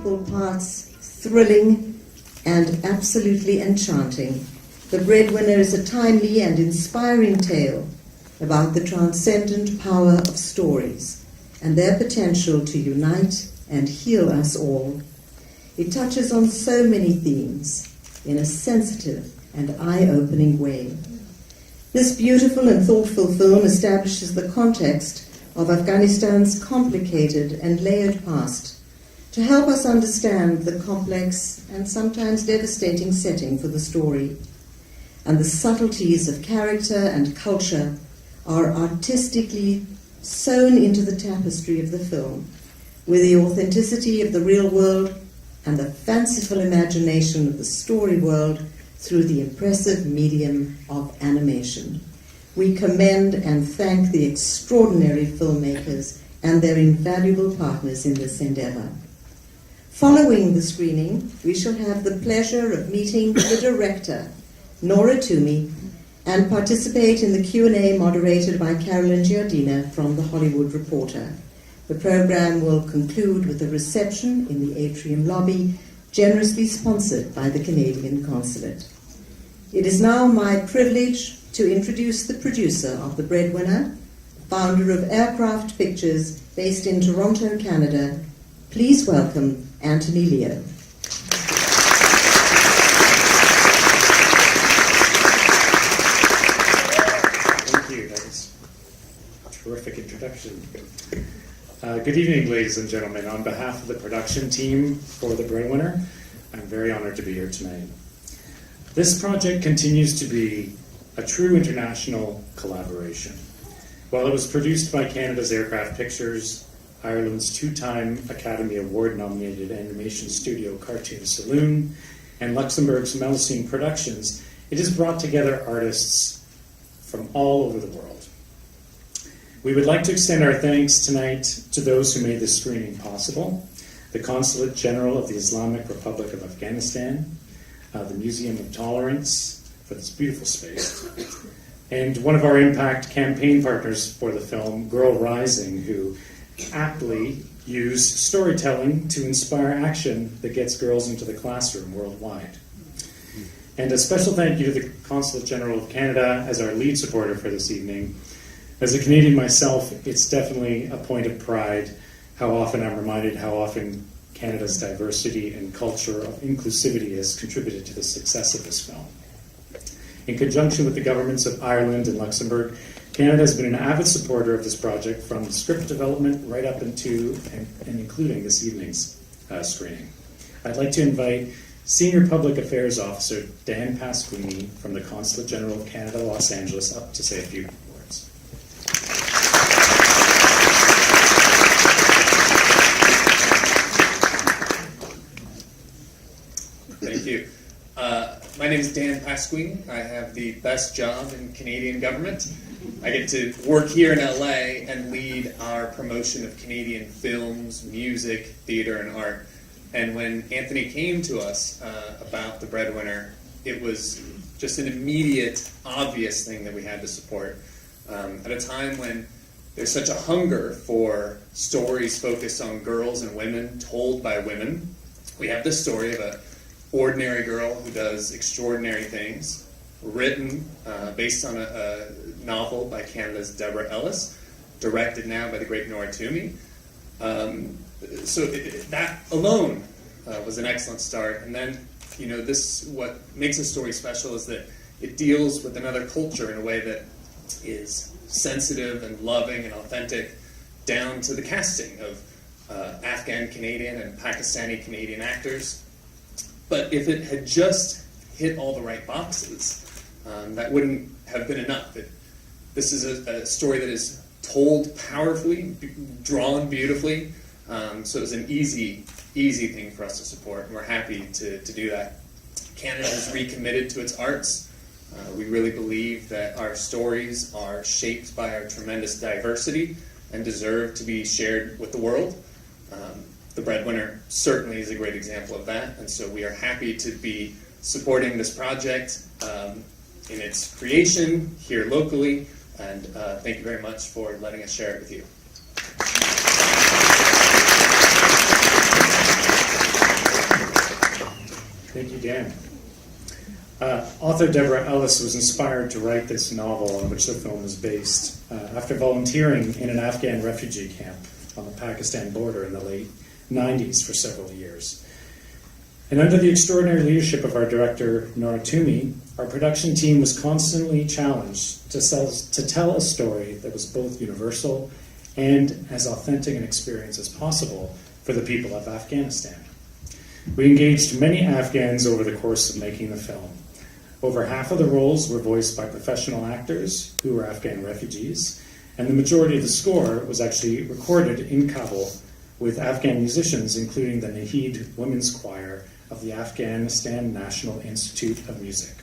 equal parts thrilling and absolutely enchanting, The Breadwinner is a timely and inspiring tale about the transcendent power of stories and their potential to unite and heal us all. It touches on so many themes in a sensitive and eye-opening way. This beautiful and thoughtful film establishes the context of Afghanistan's complicated and layered past to help us understand the complex and sometimes devastating setting for the story. And the subtleties of character and culture are artistically sewn into the tapestry of the film, with the authenticity of the real world and the fanciful imagination of the story world through the impressive medium of animation. We commend and thank the extraordinary filmmakers and their invaluable partners in this endeavor. Following the screening, we shall have the pleasure of meeting the director, Nora Twomey, and participate in the Q&A moderated by Carolyn Giardina from The Hollywood Reporter. The program will conclude with a reception in the atrium lobby, generously sponsored by the Canadian Consulate. It is now my privilege to introduce the producer of The Breadwinner, founder of Aircraft Pictures based in Toronto, Canada. Please welcome Anthony Leo. Thank you. That was a terrific introduction. Good evening, ladies and gentlemen. On behalf of the production team for The Breadwinner, I'm very honored to be here tonight. This project continues to be a true international collaboration. While it was produced by Canada's Aircraft Pictures, Ireland's two-time Academy Award-nominated animation studio Cartoon Saloon, and Luxembourg's Melusine Productions, it has brought together artists from all over the world. We would like to extend our thanks tonight to those who made this screening possible: the Consulate General of the Islamic Republic of Afghanistan, the Museum of Tolerance for this beautiful space, and one of our impact campaign partners for the film, Girl Rising, who aptly use storytelling to inspire action that gets girls into the classroom worldwide. And a special thank you to the Consulate General of Canada as our lead supporter for this evening. As a Canadian myself, it's definitely a point of pride how often I'm reminded how often Canada's diversity and culture of inclusivity has contributed to the success of this film. In conjunction with the governments of Ireland and Luxembourg, Canada has been an avid supporter of this project from script development right up into and including this evening's screening. I'd like to invite Senior Public Affairs Officer Dan Pasquini from the Consulate General of Canada, Los Angeles, up to say a few words. Thank you. My name is Dan Pasquini. I have the best job in Canadian government. I get to work here in LA and lead our promotion of Canadian films, music, theater, and art. And when Anthony came to us about The Breadwinner, it was just an immediate, obvious thing that we had to support. At a time when there's such a hunger for stories focused on girls and women, told by women, we have this story of an ordinary girl who does extraordinary things, written based on a novel by Canada's Deborah Ellis, directed now by the great Nora Twomey. So that alone was an excellent start. And then, what makes a story special is that it deals with another culture in a way that is sensitive and loving and authentic, down to the casting of Afghan Canadian and Pakistani Canadian actors. But if it had just hit all the right boxes, that wouldn't have been enough. This is a story that is told powerfully, drawn beautifully, so it was an easy thing for us to support, and we're happy to do that. Canada has recommitted to its arts. We really believe that our stories are shaped by our tremendous diversity and deserve to be shared with the world. The Breadwinner certainly is a great example of that, and so we are happy to be supporting this project in its creation here locally, and thank you very much for letting us share it with you. Thank you, Dan. Author Deborah Ellis was inspired to write this novel on which the film is based after volunteering in an Afghan refugee camp on the Pakistan border in the late 90s for several years. And under the extraordinary leadership of our director, Nora Twomey, our production team was constantly challenged to tell a story that was both universal and as authentic an experience as possible for the people of Afghanistan. We engaged many Afghans over the course of making the film. Over half of the roles were voiced by professional actors who were Afghan refugees, and the majority of the score was actually recorded in Kabul with Afghan musicians, including the Naheed Women's Choir of the Afghanistan National Institute of Music.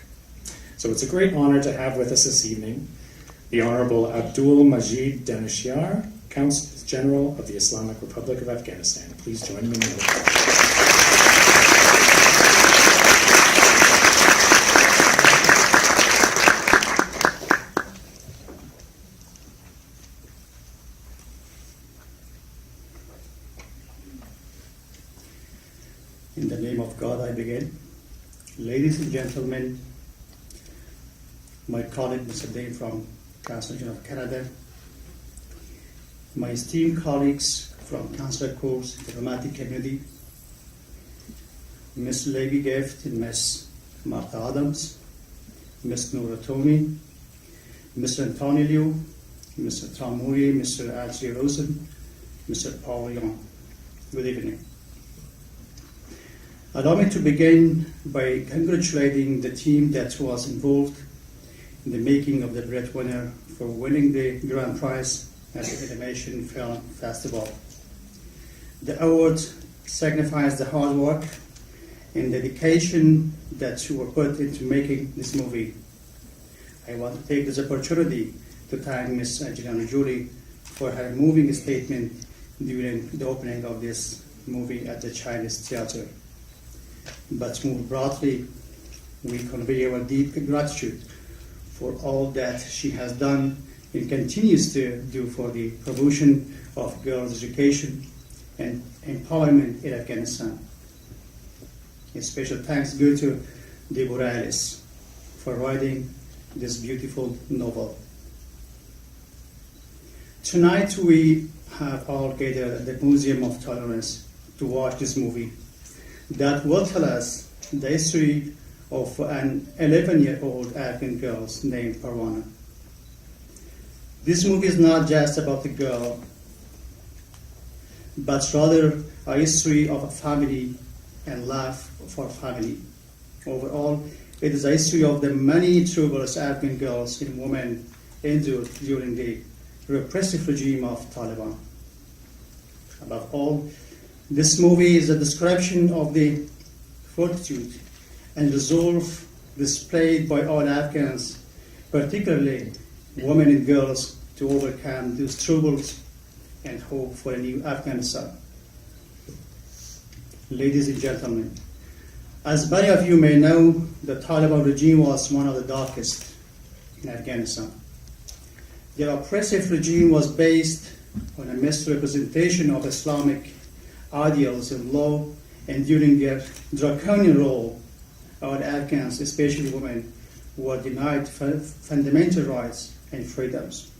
So it's a great honor to have with us this evening the Honorable Abdul Majied Danishyar, Consul General of the Islamic Republic of Afghanistan. Please join me in the In the name of God, I begin. Ladies and gentlemen, my colleague, Mr. Dane from Consulate General of Canada, my esteemed colleagues from Consular Corps, diplomatic community, Ms. Liebe Geft and Ms. Martha Adams, Ms. Nora Twomey, Mr. Antonio Liu, Mr. Twomey, Mr. Alci Rosen, Mr. Paul Young. Good evening. Allow me to begin by congratulating the team that was involved in the making of the Breadwinner for winning the grand prize at the Animation Film Festival. The award signifies the hard work and dedication that were put into making this movie. I want to take this opportunity to thank Ms. Angelina Jolie for her moving statement during the opening of this movie at the Chinese Theater. But more broadly, we convey our deep gratitude for all that she has done and continues to do for the promotion of girls' education and empowerment in Afghanistan. A special thanks go to Deborah Ellis for writing this beautiful novel. Tonight we have all gathered at the Museum of Tolerance to watch this movie that will tell us the history of an 11-year-old Afghan girl named Parwana. This movie is not just about the girl, but rather a history of a family and love for family. Overall, it is a history of the many troubles Afghan girls and women endured during the repressive regime of Taliban. Above all, this movie is a description of the fortitude and resolve displayed by all Afghans, particularly women and girls, to overcome these troubles and hope for a new Afghanistan. Ladies and gentlemen, as many of you may know, the Taliban regime was one of the darkest in Afghanistan. Their oppressive regime was based on a misrepresentation of Islamic ideals and law, and during their draconian rule, our Afghans, especially women, were denied fundamental rights and freedoms.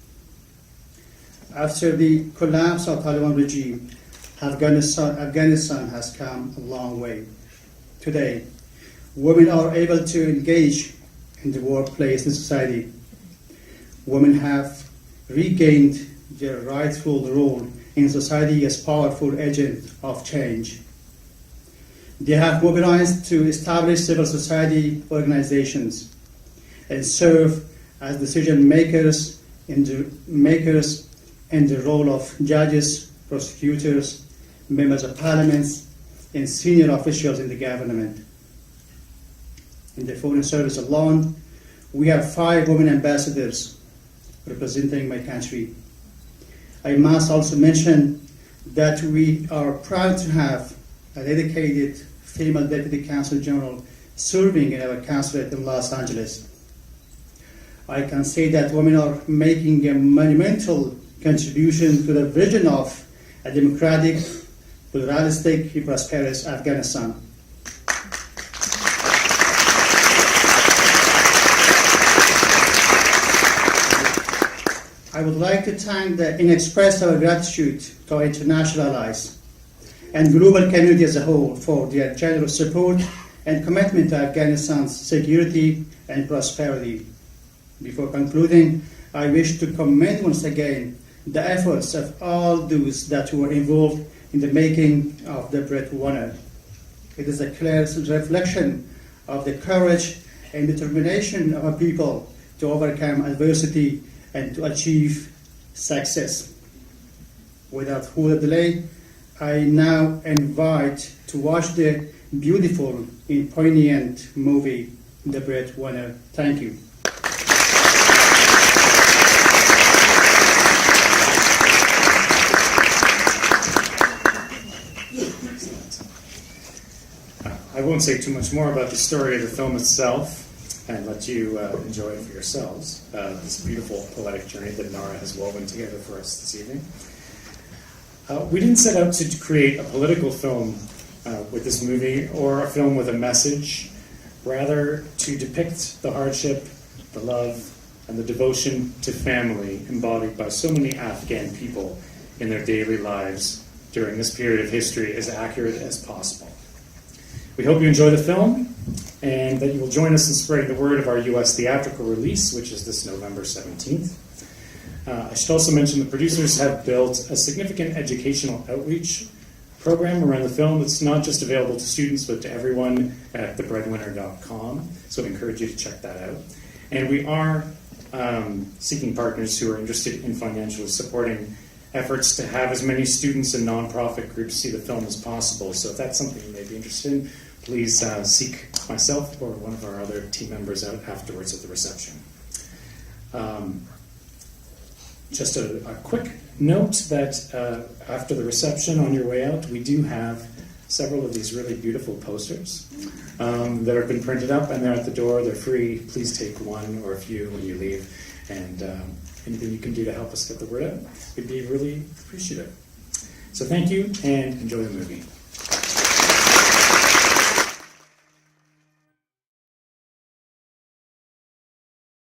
After the collapse of the Taliban regime, Afghanistan has come a long way. Today, women are able to engage in the workplace and society. Women have regained their rightful role in society as powerful agent of change. They have mobilized to establish civil society organizations and serve as decision makers in the role of judges, prosecutors, members of parliaments, and senior officials in the government. In the foreign service alone, we have 5 women ambassadors representing my country. I must also mention that we are proud to have a dedicated female Deputy Consul General serving in our consulate in Los Angeles. I can say that women are making a monumental contribution to the vision of a democratic, pluralistic, and prosperous Afghanistan. I would like to thank and express our gratitude to our international allies and global community as a whole for their generous support and commitment to Afghanistan's security and prosperity. Before concluding, I wish to commend once again the efforts of all those that were involved in the making of the Breadwinner. It is a clear reflection of the courage and determination of our people to overcome adversity and to achieve success. Without further delay, I now invite to watch the beautiful and poignant movie, The Breadwinner. Thank you. I won't say too much more about the story of the film itself and let you enjoy it for yourselves, this beautiful poetic journey that Nora has woven together for us this evening. We didn't set out to create a political film with this movie or a film with a message, rather to depict the hardship, the love, and the devotion to family embodied by so many Afghan people in their daily lives during this period of history as accurate as possible. We hope you enjoy the film and that you will join us in spreading the word of our U.S. theatrical release, which is this November 17th. I should also mention the producers have built a significant educational outreach program around the film. It's not just available to students, but to everyone at TheBreadWinner.com, so I encourage you to check that out. And we are seeking partners who are interested in financially supporting efforts to have as many students and nonprofit groups see the film as possible. So if that's something you may be interested in, please seek myself or one of our other team members out afterwards at the reception. Just a quick note that after the reception on your way out, we do have several of these really beautiful posters that have been printed up, and they're at the door. They're free. Please take one or a few when you leave. And anything you can do to help us get the word out, we'd be really appreciative. So thank you, and enjoy the movie.